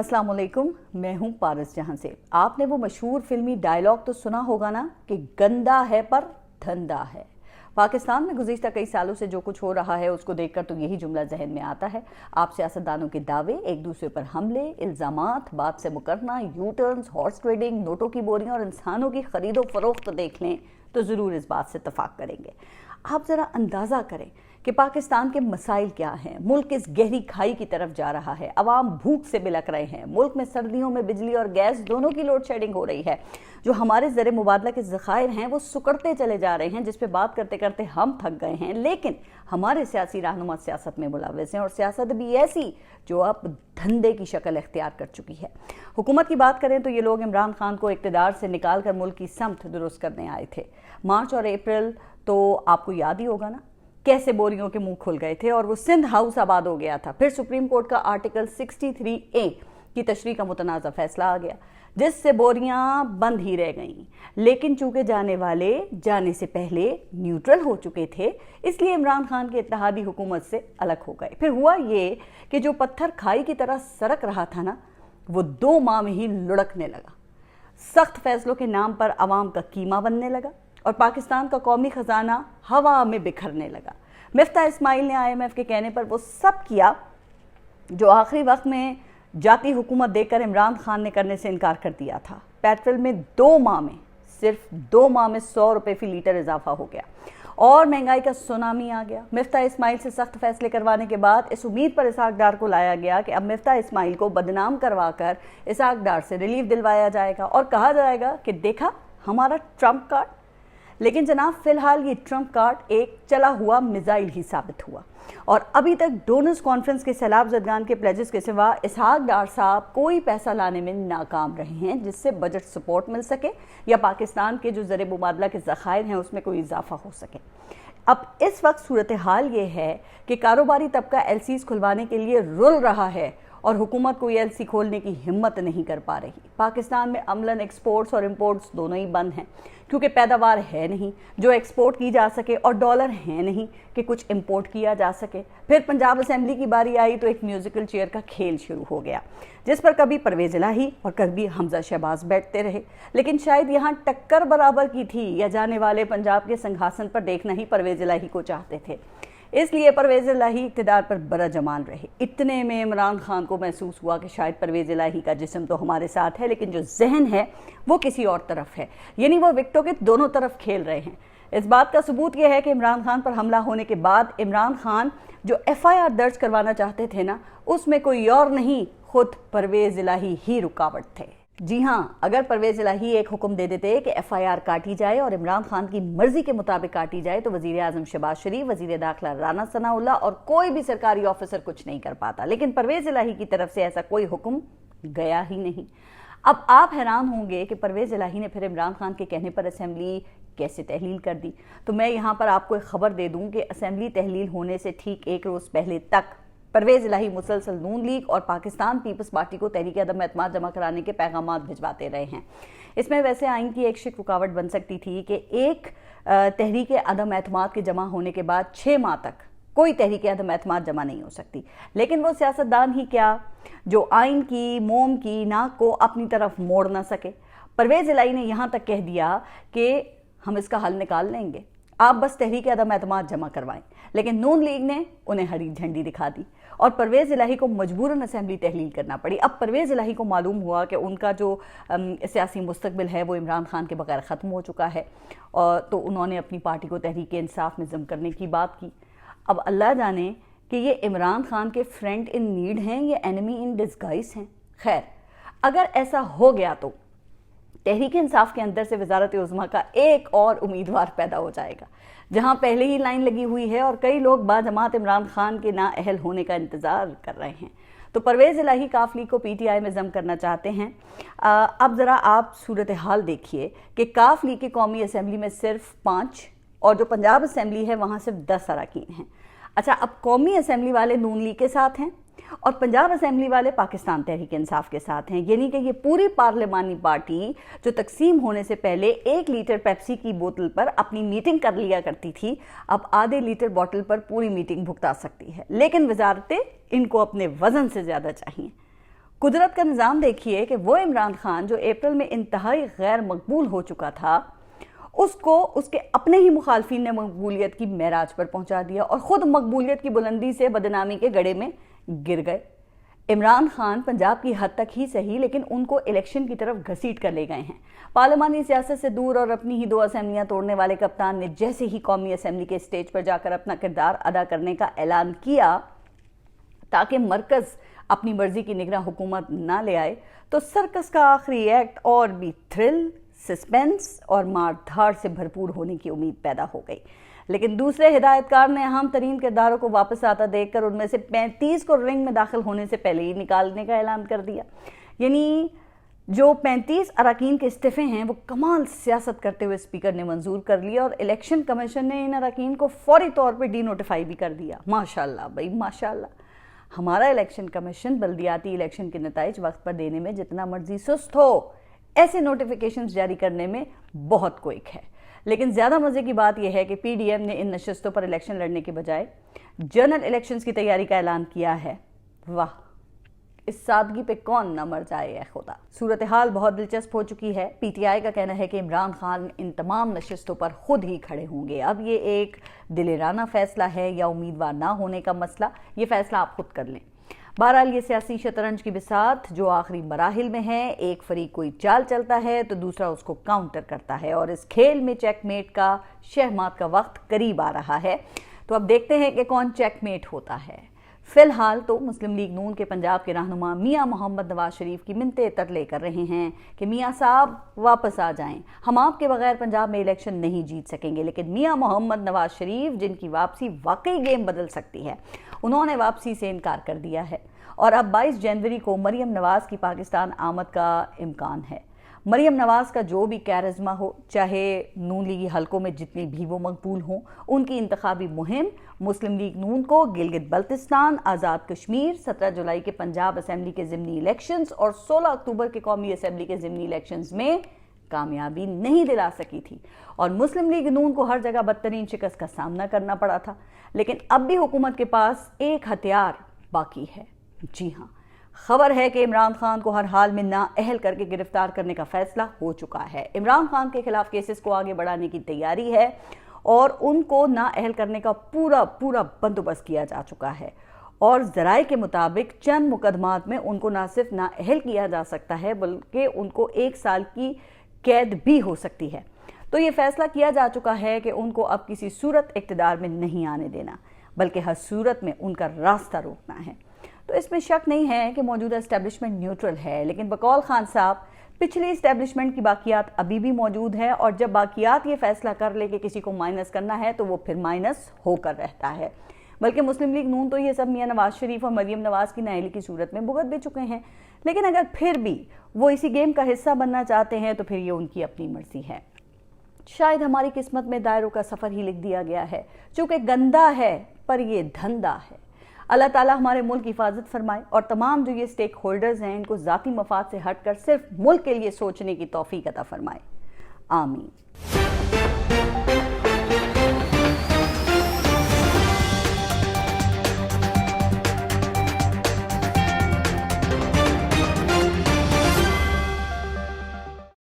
अस्सलाम वालेकुम, मैं हूं पारस जहां से। आपने वो मशहूर फिल्मी डायलॉग तो सुना होगा ना कि गंदा है पर धंधा है। पाकिस्तान में गुज़िश्ता कई सालों से जो कुछ हो रहा है उसको देखकर तो यही जुमला जहन में आता है। आप सियासतदानों के दावे, एक दूसरे पर हमले, इल्ज़ामात, बात से मुकरना, यू टर्न्स, हॉर्स ट्रेडिंग, नोटों की बोरियां और इंसानों की खरीदो फरोख्त देख लें तो ज़रूर इस बात से इत्तफाक करेंगे। आप ज़रा अंदाज़ा करें कि पाकिस्तान के मसाइल क्या हैं। मुल्क इस गहरी खाई की तरफ जा रहा है, अवाम भूख से बिलक रहे हैं। मुल्क में सर्दियों में बिजली और गैस दोनों की लोड शेडिंग हो रही है। जो हमारे ज़र मुबादला के ज़खायर हैं वो सुकड़ते चले जा रहे हैं, जिस पे बात करते करते हम थक गए हैं। लेकिन हमारे सियासी रहनुमा सियासत में मुलव्वस हैं और सियासत भी ऐसी जो अब धंधे की शक्ल इख्तियार कर चुकी है। हुकूमत की बात करें तो ये लोग इमरान खान को इक़्तिदार से निकाल कर मुल्क की समत दुरुस्त करने आए थे। मार्च और अप्रैल तो आपको याद ही होगा ना, कैसे बोरियों के मुंह खुल गए थे और वो सिंध हाउस आबाद हो गया था। फिर सुप्रीम कोर्ट का आर्टिकल 63A की तशरीह का मुतनाज़ा फैसला आ गया, जिससे बोरियां बंद ही रह गईं। लेकिन चूंकि जाने वाले जाने से पहले न्यूट्रल हो चुके थे, इसलिए इमरान खान के इत्तेहादी हुकूमत से अलग हो गए। फिर हुआ ये कि जो पत्थर खाई की तरह सरक रहा था ना, वो 2 माह में ही लुढ़कने लगा। सख्त फैसलों के नाम पर अवाम का कीमा बनने लगा और पाकिस्तान का कौमी खजाना हवा में बिखरने लगा। मिफ्ता इस्माइल ने IMF के कहने पर वो सब किया जो आखिरी वक्त में जाती हुकूमत देकर इमरान खान ने करने से इनकार कर दिया था। पेट्रोल में 2 माह में, सिर्फ 2 माह में 100 रुपये फी लीटर इजाफा हो गया और महंगाई का सुनामी आ गया। मिफ्ता इस्माइल से सख्त फैसले करवाने के बाद इस उम्मीद पर इसहाक डार को लाया गया कि अब मिफ्ता इस्माइल को बदनाम करवा कर इसहाक डार से रिलीफ दिलवाया जाएगा और कहा जाएगा कि देखा हमारा ट्रम्प कार्ड। लेकिन जनाब, फिलहाल ये ट्रम्प कार्ड एक चला हुआ मिसाइल ही साबित हुआ और अभी तक डोनर्स कॉन्फ्रेंस के सैलाब ज़दगान के प्लेजेस के सिवा इसहाक डार साहब कोई पैसा लाने में नाकाम रहे हैं जिससे बजट सपोर्ट मिल सके या पाकिस्तान के जो ज़र मुबादला के ज़खायर हैं उसमें कोई इजाफा हो सके। अब इस वक्त सूरत हाल ये है कि कारोबारी तबका LCs खुलवाने के लिए रुल रहा है और हुकूमत कोई LC खोलने की हिम्मत नहीं कर पा रही। पाकिस्तान में अमलन एक्सपोर्ट्स और इंपोर्ट्स दोनों ही बंद हैं क्योंकि पैदावार है नहीं जो एक्सपोर्ट की जा सके और डॉलर है नहीं कि कुछ इंपोर्ट किया जा सके। फिर पंजाब असेंबली की बारी आई तो एक म्यूजिकल चेयर का खेल शुरू हो गया, जिस पर कभी परवेज़ इलाही और कभी हमजा शहबाज बैठते रहे। लेकिन शायद यहाँ टक्कर बराबर की थी या जाने वाले पंजाब के सिंहासन पर देखना ही परवेज़ इलाही को चाहते थे, इसलिए परवेज़ इलाही इक़्तिदार पर बड़ा जमान रहे। इतने में इमरान खान को महसूस हुआ कि शायद परवेज़ इलाही का जिस्म तो हमारे साथ है लेकिन जो जहन है वो किसी और तरफ है, यानी वो विकेटों के दोनों तरफ खेल रहे हैं। इस बात का सबूत यह है कि इमरान खान पर हमला होने के बाद इमरान खान जो FIR दर्ज करवाना चाहते थे ना, उसमें कोई और नहीं, खुद परवेज़ इलाही ही रुकावट थे। जी हाँ, अगर परवेज़ इलाही एक हुक्म दे देते कि FIR काटी जाए और इमरान खान की मर्जी के मुताबिक काटी जाए तो वज़ीर आज़म शहबाज शरीफ, वज़ीर दाखिला राना सनाउल्लाह और कोई भी सरकारी ऑफिसर कुछ नहीं कर पाता। लेकिन परवेज़ इलाही की तरफ से ऐसा कोई हुक्म गया ही नहीं। अब आप हैरान होंगे कि परवेज़ इलाही ने फिर इमरान खान के कहने पर असेंबली कैसे तहलील कर दी। तो मैं यहाँ पर आपको एक खबर दे दूँ कि असेंबली तहलील होने से ठीक 1 रोज़ पहले तक परवेज़ इलाही मुसलसल नून लीग और पाकिस्तान पीपल्स पार्टी को तहरीक अदम एतमाद जमा कराने के पैगामात भिजवाते रहे हैं। इसमें वैसे आइन की एक शिक रुकावट बन सकती थी कि एक तहरीक अदम एतमाद के जमा होने के बाद 6 माह तक कोई तहरीक अदम एतमाद जमा नहीं हो सकती। लेकिन वो सियासतदान ही क्या जो आइन की मोम की नाक को अपनी तरफ मोड़ ना सके। परवेज़ इलाही ने यहाँ तक कह दिया कि हम इसका हल निकाल लेंगे, आप बस तहरीक अदम एतमाद जमा करवाएं। लेकिन नून लीग ने उन्हें हरी झंडी दिखा दी और परवेज़ इलाही को मजबूरन असेंबली तहलील करना पड़ी। अब परवेज़ इलाही को मालूम हुआ कि उनका जो सियासी मुस्तकबिल है वो इमरान खान के बगैर ख़त्म हो चुका है और तो उन्होंने अपनी पार्टी को तहरीक इंसाफ में ज़म करने की बात की। अब अल्लाह जाने कि ये इमरान खान के फ्रेंड इन नीड हैं या एनिमी इन डिस्गाइज हैं। खैर, अगर ऐसा हो गया तो तहरीक इंसाफ के अंदर से वज़ारत उज़्मा का एक और उम्मीदवार पैदा हो जाएगा, जहां पहले ही लाइन लगी हुई है और कई लोग बाजमात इमरान खान के नाअहल होने का इंतज़ार कर रहे हैं। तो परवेज़ इलाही काफ लीग को PTI में जम करना चाहते हैं। अब ज़रा आप सूरत हाल देखिए कि काफ लीग की कौमी असम्बली में सिर्फ 5 और जो पंजाब असम्बली है वहाँ सिर्फ 10 अरकान हैं। अच्छा, अब कौमी असम्बली वाले नून लीग के साथ हैं और पंजाब असेंबली वाले पाकिस्तान तहरीक इंसाफ के साथ हैं, यानी कि ये पूरी पार्लिमानी पार्टी जो तकसीम होने से पहले 1 लीटर पेप्सी की बोतल पर अपनी मीटिंग कर लिया करती थी, अब आधे लीटर बोतल पर पूरी मीटिंग भुगता सकती है। लेकिन वजारतें इनको अपने वजन से ज्यादा चाहिए। قدرت کا نظام دیکھیے کہ وہ عمران خان جو اپریل میں انتہائی غیر مقبول ہو چکا تھا، اس کو اس کے اپنے ہی مخالفین نے مقبولیت کی معراج پر پہنچا دیا اور خود مقبولیت کی بلندی سے بدنامی کے گڑھے میں گر گئے۔ عمران خان پنجاب کی حد تک ہی صحیح لیکن ان کو الیکشن کی طرف گھسیٹ کر لے گئے ہیں۔ پارلیمانی سیاست سے دور اور اپنی ہی 2 اسمبلیاں توڑنے والے کپتان نے جیسے ہی قومی اسمبلی کے اسٹیج پر جا کر اپنا کردار ادا کرنے کا اعلان کیا تاکہ مرکز اپنی مرضی کی نگراں حکومت نہ لے آئے، تو سرکس کا آخری ایکٹ اور بھی تھرل، سسپینس اور مار دھاڑ سے بھرپور ہونے کی امید پیدا ہو گئی۔ لیکن دوسرے ہدایتکار نے اہم ترین کرداروں کو واپس آتا دیکھ کر ان میں سے 35 کو رنگ میں داخل ہونے سے پہلے ہی نکالنے کا اعلان کر دیا۔ یعنی جو 35 اراکین کے استعفے ہیں وہ کمال سیاست کرتے ہوئے اسپیکر نے منظور کر لیا اور الیکشن کمیشن نے ان اراکین کو فوری طور پر ڈی نوٹیفائی بھی کر دیا۔ ماشاءاللہ بھائی ماشاءاللہ، ہمارا الیکشن کمیشن بلدیاتی الیکشن کے نتائج وقت پر دینے میں جتنا مرضی سست ہو، ایسے نوٹیفیکیشنز جاری کرنے میں بہت کوئک ہے۔ لیکن زیادہ مزے کی بات یہ ہے کہ پی ڈی ایم نے ان نشستوں پر الیکشن لڑنے کے بجائے جنرل الیکشنز کی تیاری کا اعلان کیا ہے۔ واہ، اس سادگی پہ کون نہ مر جائے اے خدا۔ صورتحال بہت دلچسپ ہو چکی ہے۔ پی ٹی آئی کا کہنا ہے کہ عمران خان ان تمام نشستوں پر خود ہی کھڑے ہوں گے۔ اب یہ ایک دلیرانہ فیصلہ ہے یا امیدوار نہ ہونے کا مسئلہ، یہ فیصلہ آپ خود کر لیں۔ بہرحال یہ سیاسی شطرنج کی بساط جو آخری مراحل میں ہے، ایک فریق کوئی چال چلتا ہے تو دوسرا اس کو کاؤنٹر کرتا ہے، اور اس کھیل میں چیک میٹ کا شہمات کا وقت قریب آ رہا ہے۔ تو اب دیکھتے ہیں کہ کون چیک میٹ ہوتا ہے۔ فی الحال تو مسلم لیگ نون کے پنجاب کے رہنما میاں محمد نواز شریف کی منتیں ترلے کر رہے ہیں کہ میاں صاحب واپس آ جائیں، ہم آپ کے بغیر پنجاب میں الیکشن نہیں جیت سکیں گے۔ لیکن میاں محمد نواز شریف، جن کی واپسی واقعی گیم بدل سکتی ہے، انہوں نے واپسی سے انکار کر دیا ہے، اور اب 22 جنوری کو مریم نواز کی پاکستان آمد کا امکان ہے۔ مریم نواز کا جو بھی کیرزما ہو، چاہے نون لیگی حلقوں میں جتنی بھی وہ مقبول ہوں، ان کی انتخابی مہم مسلم لیگ نون کو گلگت بلتستان، آزاد کشمیر، 17 جولائی کے پنجاب اسمبلی کے ضمنی الیکشنز اور 16 اکتوبر کے قومی اسمبلی کے ضمنی الیکشنز میں کامیابی نہیں دلا سکی تھی، اور مسلم لیگ نون کو ہر جگہ بدترین شکست کا سامنا کرنا پڑا تھا۔ لیکن اب بھی حکومت کے پاس ایک ہتھیار باقی ہے۔ جی ہاں، خبر ہے کہ عمران خان کو ہر حال میں نااہل کر کے گرفتار کرنے کا فیصلہ ہو چکا ہے۔ عمران خان کے خلاف کیسز کو آگے بڑھانے کی تیاری ہے اور ان کو نااہل کرنے کا پورا بندوبست کیا جا چکا ہے، اور ذرائع کے مطابق چند مقدمات میں ان کو نہ صرف نااہل کیا جا سکتا ہے بلکہ ان کو 1 سال کی قید بھی ہو سکتی ہے۔ تو یہ فیصلہ کیا جا چکا ہے کہ ان کو اب کسی صورت اقتدار میں نہیں آنے دینا، بلکہ ہر صورت میں ان کا راستہ روکنا ہے۔ تو اس میں شک نہیں ہے کہ موجودہ اسٹیبلشمنٹ نیوٹرل ہے، لیکن بقول خان صاحب پچھلی اسٹیبلشمنٹ کی باقیات ابھی بھی موجود ہے، اور جب باقیات یہ فیصلہ کر لے کہ کسی کو مائنس کرنا ہے تو وہ پھر مائنس ہو کر رہتا ہے۔ بلکہ مسلم لیگ نون تو یہ سب میاں نواز شریف اور مریم نواز کی نااہلی کی صورت میں بھگت بھی چکے ہیں، لیکن اگر پھر بھی وہ اسی گیم کا حصہ بننا چاہتے ہیں تو پھر یہ ان کی اپنی مرضی ہے۔ شاید ہماری قسمت میں دائروں کا سفر ہی لکھ دیا گیا ہے، چونکہ گندا ہے پر یہ دھندا ہے۔ اللہ تعالیٰ ہمارے ملک کی حفاظت فرمائے اور تمام جو یہ سٹیک ہولڈرز ہیں ان کو ذاتی مفاد سے ہٹ کر صرف ملک کے لیے سوچنے کی توفیق عطا فرمائے۔ آمین۔